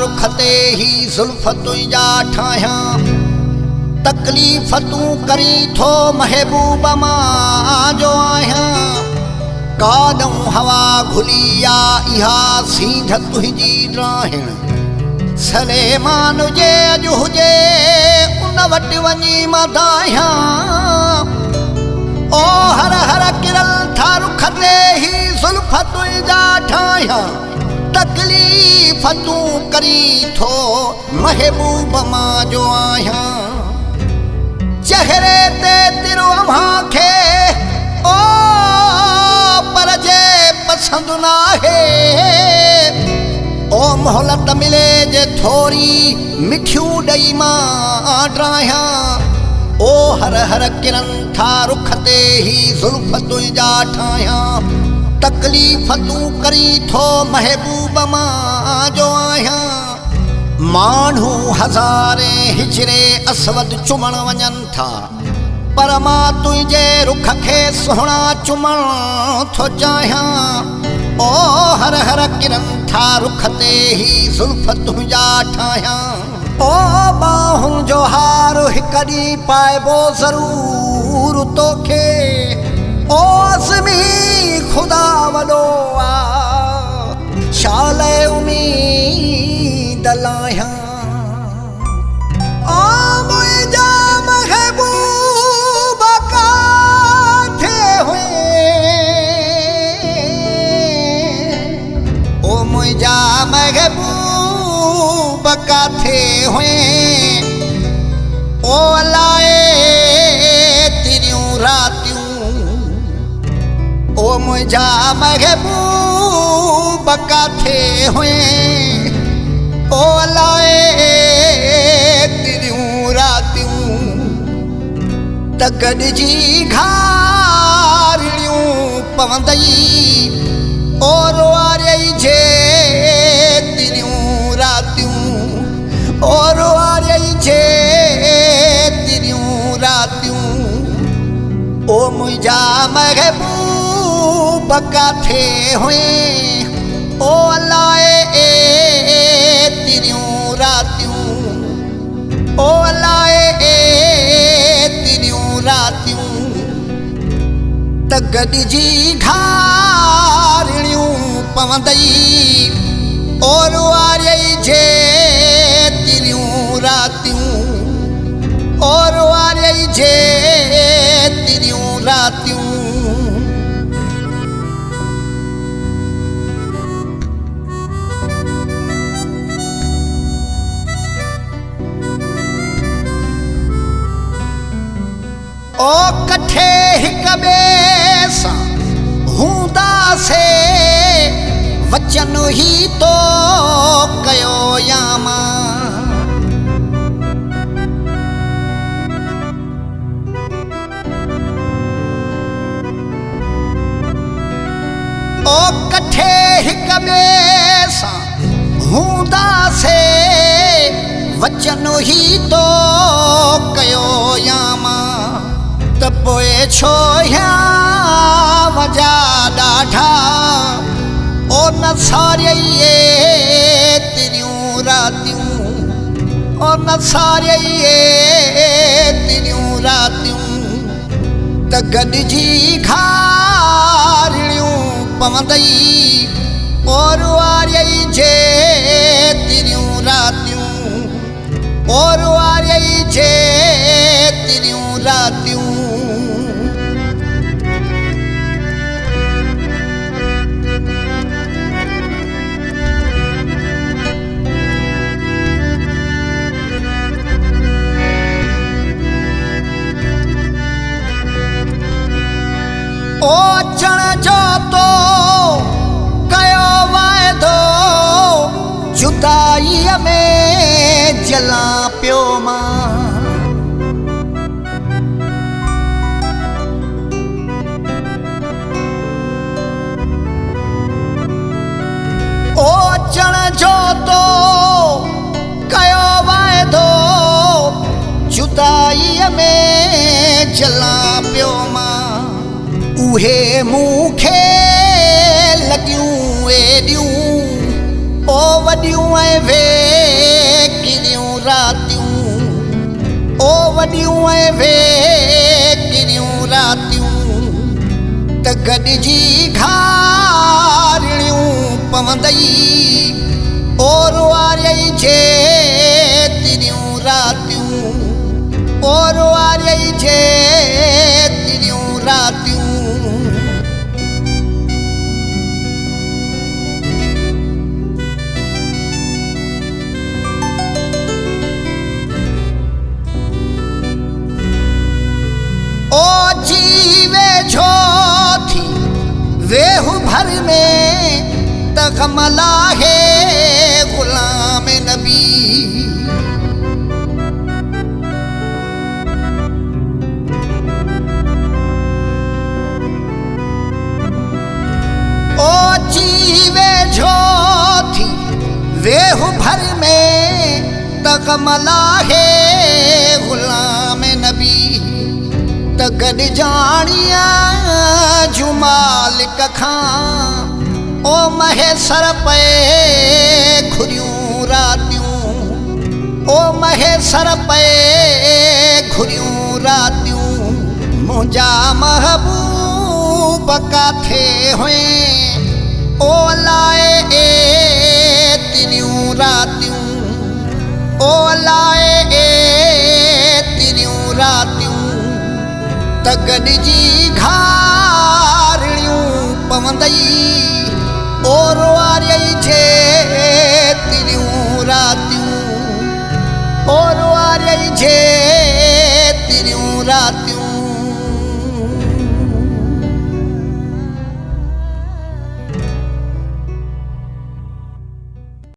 रुख ते ही जुल्फ तुंहिंजा ठाहियां तकलीफ़ तूं करी थो महबूब मां जो आहियां काॾऊं हवा घुली आ इहा सीध तुंहिंजी ड्राहिण सलेमान जे अॼु हुजे उन वटि वञी मां दाहियां ओ हर हर किरल था रुख ते ही जुल्फ तुंहिंजा ठाहियां तकलीफ़ तूं करी थो महबूब मां जो आहियां चेहरे ते तिरो अव्हां खे ओ पर जे पसंद नाहे ओ मोहलत मिले जे थोरी मिठियूं ॾेई मां ड्राहियां ओ हर हर किरन था रुख ते ही जुल्फ तुंहिंजा ठाहियां तकलीफ़ तूं करी थो महबूब मां जो आहियां माण्हू हज़ारे हिजरे असवद चुमण वञनि था पर मां तुंहिंजे रुख खे सुहिणा चुमण थो चाहियां ओ हर हर किरन था रुख ते ही जुल्फ तुंहिंजा ठाहियां ओ बाहुनि जो हार हिकु ॾींहुं पाइबो ज़रूर तोखे ओ आज़मी ख़ुदा वॾो आ शाल उमीद लाहियां ओ मुंहिंजा महबूब काथे हुए ओ मुंहिंजा महबूब काथे हुए ओ अलाए तिरियूं रातियूं ओ मुंहिंजा महबूब काथे हुए ओ अलाए तिरियूं रातियूं त गॾिजी घारियूं पवंदई ओ रुआरियई जे तिरियूं रातियूं ओ रुआरियई जे तिरियूं रातियूं ओ मुंहिंजा महबूब काथे हुए ओ अलाए तिरियूं रातियूं ओ अलाए तिरियूं रातियूं त गॾिजी घारियूं पवंदई ओ रुआरियई जे तिरियूं रातियूं ओ रुआरियई जे तिरियूं रातियूं ओ कठे हिक ॿिए सां हूंदासीं वचन ही तो कयो या मां ओ कठे हिक ॿिए सां हूंदासीं वचन ही तो कयो या मां त पोइ छो या वजा ॾाढा ओ न सारियई तिरियूं रातियूं ओ न सारियई तिरियूं रातियूं त गॾिजी घारियूं पवंदई ओ रुआरियई जे तिरियूं रातियूं ओ रुआरियई जे तिरियूं रातियूं ओ अचण जो तो कयो वाइदो जुदाईअ में जलां पियो मां ओ अचण जो तो कयो वाइदो जुदाईअ में जलां पियो मां उहे मूंखे लॻियूं एॾियूं ओ ओ वॾियूं ऐं वेकिरियूं रातियूं, ओ वॾियूं ऐं वेकिरियूं रातियूं, त गॾिजी घारिणियूं पवंदई और वारई जे तिरियूं रातियूं, और वारई जे तिरियूं रातियूं। ओ जीवे छो थी वेहू भर में त गम लाहे गुलाम नबी। ओ जीवे छो थी वेहू भर में त गम लाहे गुलाम नबी। त गॾ जाणिया जू मालिक खां ओ महेसर पे घुरियूं रातियूं, ओ महेसर पे घुरियूं रातियूं। मुंहिंजा महबूब काथे हुए ओ लाए तिरियूं रातियूं, ओ लाए तिरियूं रातियूं। त गॾिजी घारिणियूं पवंदई और वारई जे तिरियूं रातियूं, और वारई जे तिरियूं रातियूं।